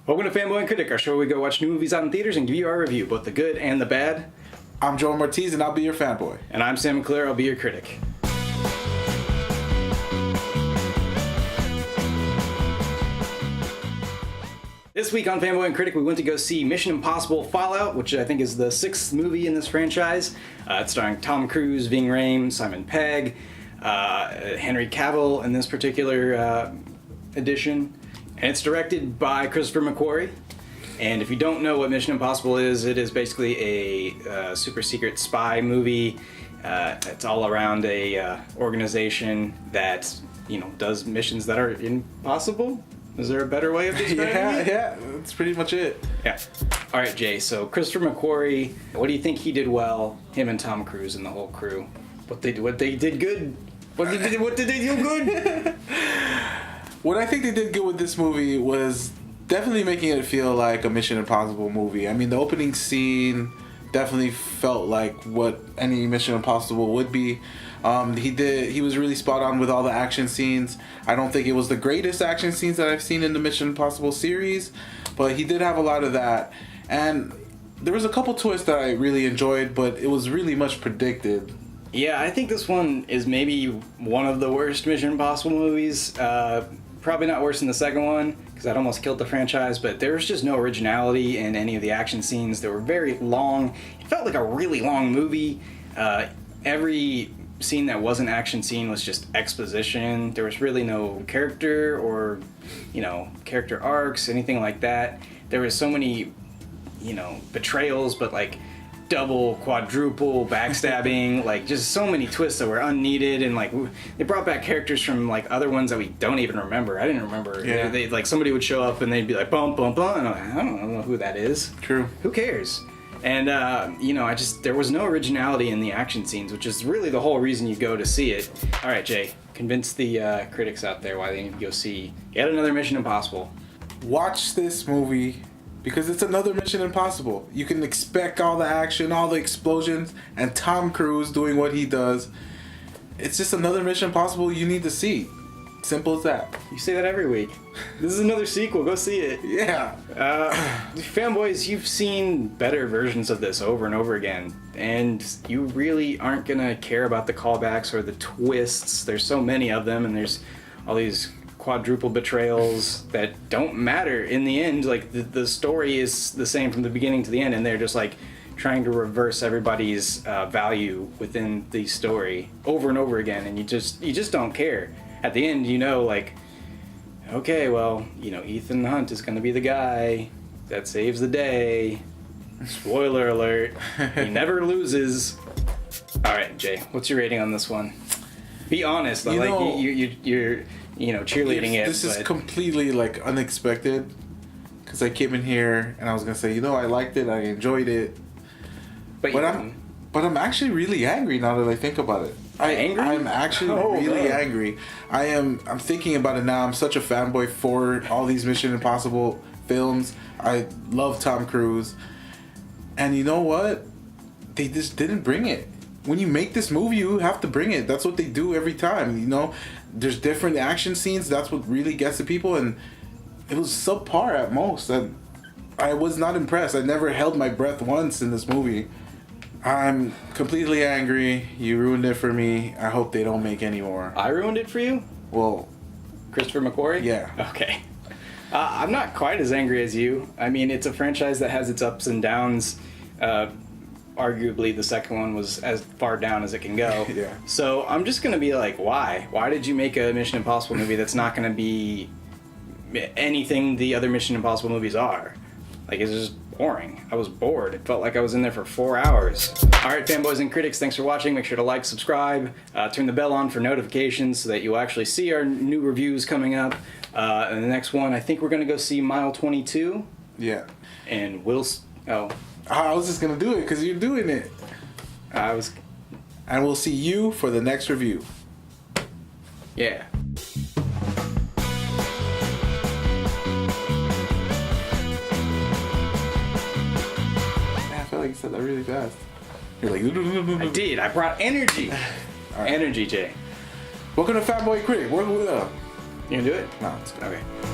Welcome to Fanboy and Critic, our show where we go watch new movies out in theaters and give you our review, both the good and the bad. I'm Joel Martiz and I'll be your fanboy. And I'm Sam McClure, I'll be your critic. This week on Fanboy and Critic, we went to go see Mission Impossible Fallout, which I think is the 6th movie in this franchise. It's starring Tom Cruise, Ving Rhames, Simon Pegg, Henry Cavill in this particular edition. And it's directed by Christopher McQuarrie. And if you don't know what Mission Impossible is, it is basically a super secret spy movie. It's all around a organization that, does missions that are impossible. Is there a better way of describing it? Yeah, that's pretty much it. Yeah. All right, Jay. So Christopher McQuarrie, what do you think he did well? Him and Tom Cruise and the whole crew. What they did good? What did they do good? What I think they did good with this movie was definitely making it feel like a Mission Impossible movie. I mean, the opening scene definitely felt like what any Mission Impossible would be. He was really spot on with all the action scenes. I don't think it was the greatest action scenes that I've seen in the Mission Impossible series, but he did have a lot of that. And there was a couple twists that I really enjoyed, but it was really much predicted. Yeah, I think this one is maybe one of the worst Mission Impossible movies. Probably not worse than the second one, because that almost killed the franchise, but there was just no originality in any of the action scenes. They were very long. It felt like a really long movie. Every scene that wasn't action scene was just exposition. There was really no character or, character arcs, anything like that. There was so many, betrayals, but like double, quadruple backstabbing, like just so many twists that were unneeded, and like they brought back characters from like other ones that we don't even remember. I didn't remember. Yeah. They like somebody would show up and they'd be like bum bum bum, and I don't know who that is. True. Who cares? And there was no originality in the action scenes, which is really the whole reason you go to see it. All right, Jay, convince the critics out there why they need to go see yet another Mission Impossible. Watch this movie because it's another Mission Impossible. You can expect all the action, all the explosions, and Tom Cruise doing what he does. It's just another Mission Impossible you need to see. Simple as that. You say that every week. This is another sequel. Go see it. Yeah. Fanboys, you've seen better versions of this over and over again, and you really aren't gonna care about the callbacks or the twists. There's so many of them, and there's all these quadruple betrayals that don't matter in the end. Like the story is the same from the beginning to the end, and they're just like trying to reverse everybody's value within the story over and over again, and you just don't care. At the end, okay, well, Ethan Hunt is going to be the guy that saves the day. Spoiler alert, he never loses. All right, Jay, what's your rating on this one? Be honest, you're cheerleading it. This is completely unexpected, because I came in here and I was going to say, I liked it, I enjoyed it. But I'm actually really angry now that I think about it. I'm actually really angry. I'm thinking about it now. I'm such a fanboy for all these Mission Impossible films. I love Tom Cruise. And you know what? They just didn't bring it. When you make this movie, you have to bring it. That's what they do every time. There's different action scenes. That's what really gets to people. And it was subpar at most. I was not impressed. I never held my breath once in this movie. I'm completely angry. You ruined it for me. I hope they don't make any more. I ruined it for you? Well, Christopher McQuarrie? Yeah. Okay. I'm not quite as angry as you. I mean, it's a franchise that has its ups and downs. Arguably, the second one was as far down as it can go. Yeah. So I'm just going to be like, why? Why did you make a Mission Impossible movie that's not going to be anything the other Mission Impossible movies are? It's just boring. I was bored. It felt like I was in there for 4 hours. All right, fanboys and critics, thanks for watching. Make sure to like, subscribe, turn the bell on for notifications so that you'll actually see our new reviews coming up. And the next one, I think we're going to go see Mile 22. Yeah. And I was just going to do it because you're doing it. And we'll see you for the next review. Yeah. You said that really fast. You're like, I did. I brought energy. Right. Energy, Jay. Welcome to Fanboy Critic. Work with up. You gonna do it? No, it's good. Okay.